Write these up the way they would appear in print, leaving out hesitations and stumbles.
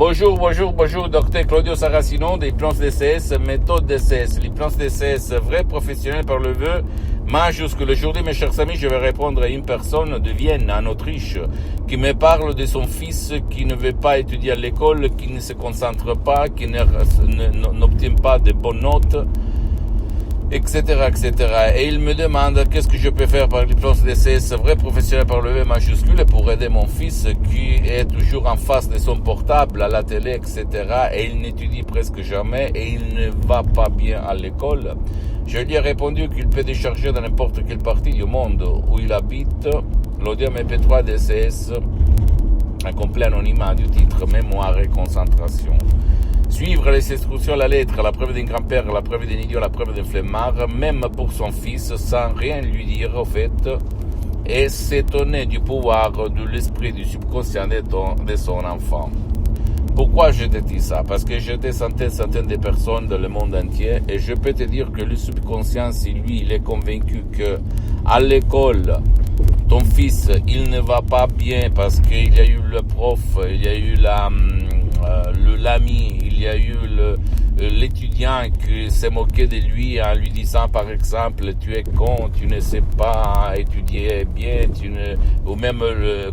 Bonjour, docteur Claudio Saracino d'Hypnose DCS, méthode DCS. L'hypnose DCS, vrai professionnel par le vœu majuscule. Aujourd'hui, mes chers amis, je vais répondre à une personne de Vienne, en Autriche, qui me parle de son fils qui ne veut pas étudier à l'école, qui ne se concentre pas, qui n'obtient pas de bonnes notes, etc. Et il me demande qu'est-ce que je peux faire par l'hypnose DCS, vrai professionnel par le V majuscule, pour aider mon fils qui est toujours en face de son portable, à la télé, etc. Et il n'étudie presque jamais et il ne va pas bien à l'école. Je lui ai répondu qu'il peut décharger dans n'importe quelle partie du monde où il habite l'audio MP3 DCS, un complet anonymat du titre Mémoire et concentration. Suivre les instructions à la lettre, la preuve d'un grand-père, la preuve d'un idiot, la preuve d'un flemmard, même pour son fils, sans rien lui dire au fait, et s'étonner du pouvoir de l'esprit du subconscient de son enfant. Pourquoi je te dis ça? Parce que j'ai des centaines de personnes dans le monde entier, et je peux te dire que le subconscient, si lui, il est convaincu que à l'école, ton fils, il ne va pas bien parce qu'il y a eu le prof, il y a eu l'ami, il y a eu l'étudiant qui s'est moqué de lui en lui disant par exemple tu es con, tu ne sais pas étudier bien, ou même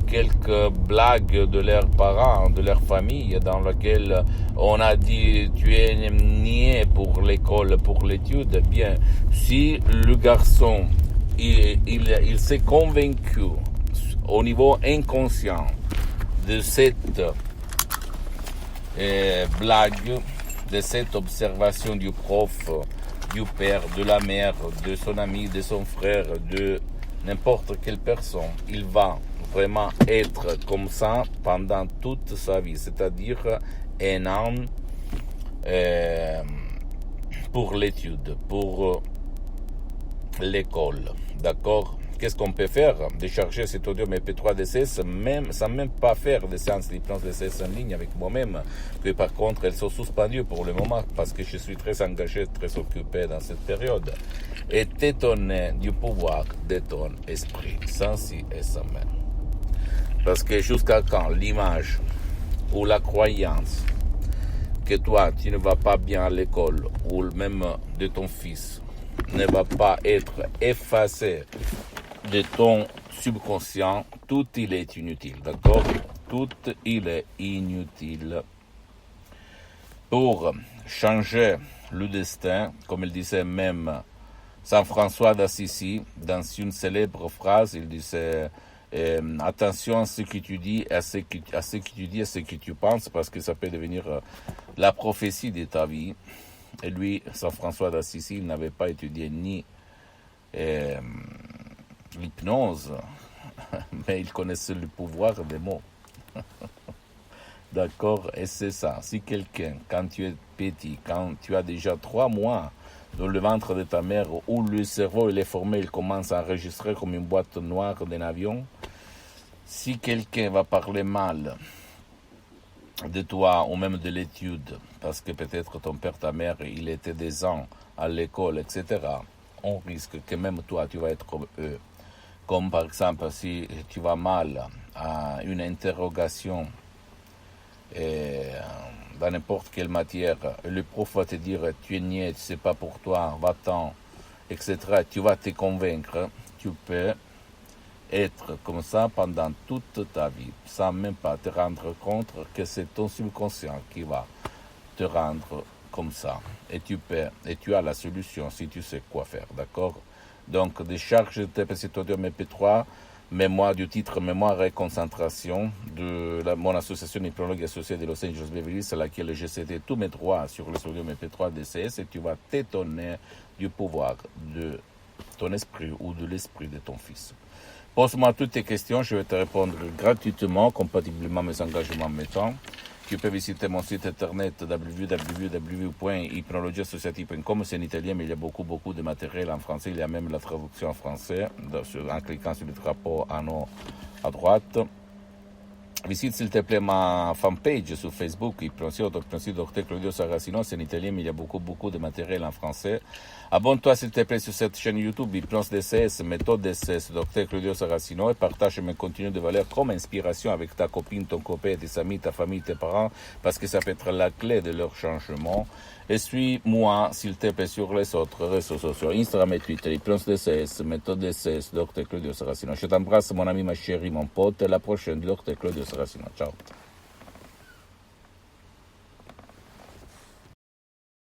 quelques blagues de leurs parents, de leur famille dans laquelle on a dit tu es niais pour l'école, pour l'étude. Bien, si le garçon il s'est convaincu au niveau inconscient de cette blague, de cette observation du prof, du père, de la mère, de son ami, de son frère, de n'importe quelle personne, il va vraiment être comme ça pendant toute sa vie, c'est-à-dire un an pour l'étude, pour l'école, d'accord? Qu'est-ce qu'on peut faire? Décharger cet audio MP3 DCS, même, sans même pas faire des séances d'hypnose DCS en ligne avec moi-même, que par contre elles sont suspendues pour le moment parce que je suis très engagé, très occupé dans cette période, et t'étonner du pouvoir de ton esprit, sans si et sans même. Parce que jusqu'à quand l'image ou la croyance que toi tu ne vas pas bien à l'école, ou même de ton fils, ne va pas être effacée de ton subconscient, tout il est inutile, d'accord? Tout il est inutile. Pour changer le destin, comme il disait même Saint François d'Assisi, dans une célèbre phrase, il disait attention à ce que tu dis, à ce que tu penses, parce que ça peut devenir la prophétie de ta vie. Et lui, Saint François d'Assisi, il n'avait pas étudié ni l'hypnose, mais il connaissait le pouvoir des mots. D'accord? Et c'est ça. Si quelqu'un, quand tu es petit, quand tu as déjà 3 mois dans le ventre de ta mère, où le cerveau il est formé, il commence à enregistrer comme une boîte noire d'un avion, si quelqu'un va parler mal de toi ou même de l'étude, parce que peut-être ton père, ta mère, il était des ans à l'école, etc., on risque que même toi, tu vas être comme eux. Comme par exemple, si tu vas mal à une interrogation dans n'importe quelle matière, le prof va te dire tu es niais, c'est pas pour toi, va-t'en, etc. Tu vas te convaincre, tu peux être comme ça pendant toute ta vie, sans même pas te rendre compte que c'est ton subconscient qui va te rendre comme ça. Et tu as la solution si tu sais quoi faire, d'accord? Donc, décharge tes petits audio MP3, mémoire du titre Mémoire et concentration de mon association hypnologue associée de Los Angeles Beverly Hills, à laquelle j'ai cédé tous mes droits sur le audio MP3 DCS, et tu vas t'étonner du pouvoir de ton esprit ou de l'esprit de ton fils. Pose-moi toutes tes questions, je vais te répondre gratuitement, compatiblement à mes engagements en temps. Tu peux visiter mon site internet www.hypnologieassociative.com, c'est en italien, mais il y a beaucoup de matériel en français. Il y a même la traduction en français, en cliquant sur le drapeau en haut à droite. Visite s'il te plaît ma fanpage sur Facebook, il prononce Dr Claudio Saracino, c'est en italien mais il y a beaucoup de matériel en français. Abonne-toi s'il te plaît sur cette chaîne YouTube, Hypnose DCS, méthode DCS, Dr Claudio Saracino, et partage mes contenus de valeur comme inspiration avec ta copine, ton copain, tes amis, ta famille, tes parents, parce que ça peut être la clé de leur changement. Et suis-moi s'il te plaît sur les autres réseaux sociaux, Instagram et Twitter, Hypnose DCS, méthode DCS, Dr Claudio Saracino. Je t'embrasse mon ami, ma chérie, mon pote, et à la prochaine, Dr Claudio Saracino. Ciao.